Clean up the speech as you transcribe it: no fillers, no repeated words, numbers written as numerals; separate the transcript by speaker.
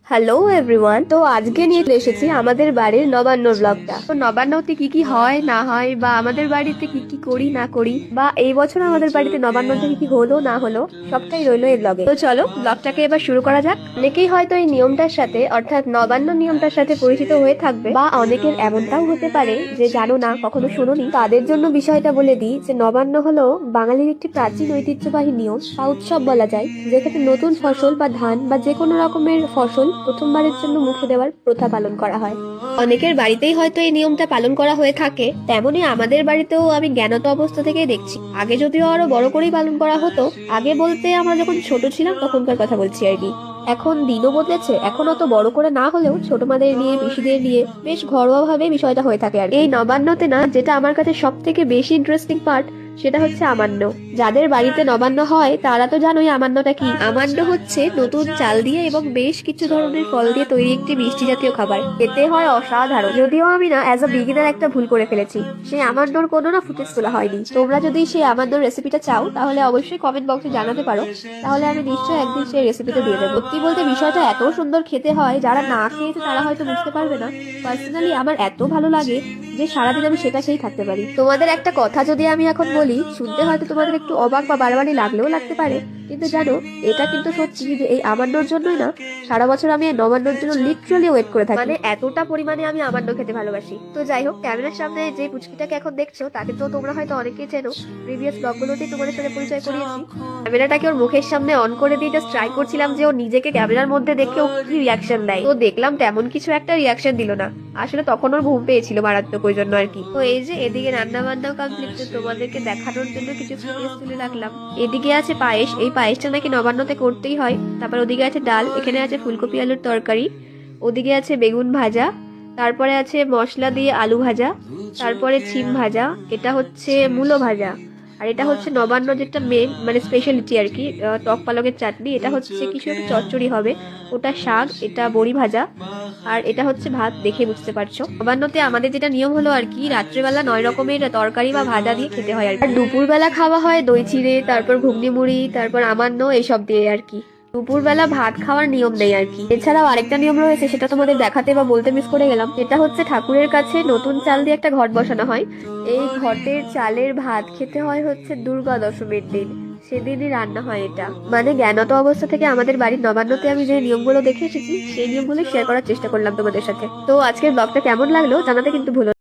Speaker 1: Hello everyone, তো আজকে নিয়ে এসেছি আমাদের বাড়ির নবান্ন ব্লগটা। তো নবান্নতে কি কি হয় না হয়, বা আমাদের বাড়িতে কি কি করি না করি, বা এই বছর আমাদের বাড়িতে নবান্নতে কি কি হলো না হলো, সবটাই রইলো এই ব্লগে। তো চলো ব্লগটাকে এবার শুরু করা যাক। অনেকেই হয়তো এই নিয়মটার সাথে, অর্থাৎ নবান্ন নিয়মটার সাথে পরিচিত হয়ে থাকবে, বা অনেকের এমনটাও হতে পারে যে জানো না, কখনো শোনোনি। তাদের জন্য বিষয়টা বলে দিই যে নবান্ন হলো বাঙালির একটি প্রাচীন ঐতিহ্যবাহী নিয়ম বা উৎসব বলা যায়, যেখানে নতুন ফসল বা ধান বা যে কোনো রকমের ফসল প্রথমবারের জন্য মুখে দেওয়ার প্রথা পালন করা হয়। অনেকের বাড়িতেই হয়তো এই নিয়মটা পালন করা হয়ে থাকে, তেমনি আমাদের বাড়িতেও আমি জ্ঞানত অবস্থা থেকে দেখছি। আগে যদিও আরো বড় করেই পালন করা হতো, আগে বলতে আমরা যখন ছোট ছিলাম তখনকার কথা বলছি আর কি। এখন দিনও বদলেছে, এখন অত বড় করে না হলেও ছোট মাদের নিয়ে পিসিদের নিয়ে বেশ ঘরোয়া ভাবে বিষয়টা হয়ে থাকে। আর এই নবান্নতে না, যেটা আমার কাছে সব থেকে বেশি ইন্টারেস্টিং পার্ট, সেটা হচ্ছে আমান্ন। যাদের বাড়িতে নবান্ন হয় তারা তো জানোই আমান্নটা কি। আমান্ন হচ্ছে নতুন চাল দিয়ে এবং বেশ কিছু ধরনের ফল দিয়ে তৈরি একটি মিষ্টি জাতীয় খাবার। খেতে হয় অসাধারণ। যদিও আমি না অ্যাজ আ বিগিনার একটা ভুল করে ফেলেছি, সেই আমান্নর কোনো না ফুটেজ তোলা হয়নি। তোমরা যদি সেই আমান্নর রেসিপিটা চাও তাহলে অবশ্যই কমেন্ট বক্সে জানাতে পারো, তাহলে আমি নিশ্চয়ই একদিন সেই রেসিপিটা দিয়ে দেবো। সত্যি বলতে বিষয়টা এত সুন্দর খেতে হয়, যারা না খেয়েছে তারা হয়তো বুঝতে পারবে না। পার্সোনালি আমার এত ভালো লাগে যে সারাদিন আমি সেটা খেয়েই থাকতে পারি। তোমাদের একটা কথা যদি আমি এখন বলি, শুনতে হয়তো তোমাদের একটু অবাক বা বাড়াবাড়ি লাগলেও লাগতে পারে, কিন্তু জানো এটা কিন্তু সত্যি যে এই আমান্নর জন্যই না সারা বছর আমি এই নবান্নর জন্য লিটারালি ওয়েট করে থাকি। মানে এতটা পরিমাণে আমি আমান্ন খেতে ভালোবাসি। তো যাই হোক, ক্যামেরার সামনে যে পুচকিটাকে এখন দেখছো তাকে তো তোমরা হয়তো অনেকেই চেনো, প্রিভিয়াস ব্লগগুলোতেই তোমাদের সাথে পরিচয় করিয়েছি। ক্যামেরাটাকে ওর মুখের সামনে অন করে দিয়ে জাস্ট ট্রাই করছিলাম যে ও নিজেকে ক্যামেরার মধ্যে দেখে ও কি রিয়াকশন দেয়। তো দেখলাম তেমন কিছু একটা রিয়াকশন দিল না। আসলে তখন ওর ঘুম পেয়েছিল মারাত্মক, ওই জন্য আর কি। তো এই যে এদিকে রান্না বান্নাও কমপ্লিট, তোমাদেরকে দেখানোর জন্য কিছু ফুটেজ তুলে রাখলাম। এদিকে আছে পায়েস, এই পায়েসটা নাকি নবান্নতে করতেই হয়। তারপর ওদিকে আছে ডাল, এখানে আছে ফুলকপি আলুর তরকারি, ওদিকে আছে বেগুন ভাজা, তারপরে আছে মশলা দিয়ে আলু ভাজা, তারপরে ছিম ভাজা, এটা হচ্ছে মূলো ভাজা, আর এটা হচ্ছে নবান্ন যেটা মেন মানে স্পেশালিটি আর কি, টক পালকের চাটনি, এটা হচ্ছে কিছু একটা চচ্চড়ি হবে, ওটা শাক, এটা বড়ি ভাজা, আর এটা হচ্ছে ভাত। দেখে বুঝতে পারছো নবান্নতে আমাদের যেটা নিয়ম হলো আর কি, রাত্রেবেলা 9 রকমের তরকারি বা ভাজা দিয়ে খেতে হয় আর দুপুরবেলা খাওয়া হয় দই চিড়ে, তারপর ঘুগনি মুড়ি, তারপর আমান্ন, এসব দিয়ে আর কি। দুপুরবেলা ভাত খাওয়ার নিয়ম নেই আর কি। এছাড়াও আরেকটা নিয়ম রয়েছে, সেটা তোমাদের দেখাতে বা বলতে মিস করে গেলাম। এটা হচ্ছে ঠাকুরের কাছে নতুন চাল দিয়ে একটা ঘট বসানো হয়। এই ঘটের চালের ভাত খেতে হয় হচ্ছে দুর্গা দশমীর দিন, সেদিনই রান্না হয় এটা। মানে জ্ঞানত অবস্থা থেকে আমাদের বাড়ির নবান্নতে আমি যে নিয়মগুলো দেখে এসেছি সেই নিয়মগুলো শেয়ার করার চেষ্টা করলাম তোমাদের সাথে। তো আজকের ব্লগটা কেমন লাগলো জানাতে কিন্তু ভুলো না।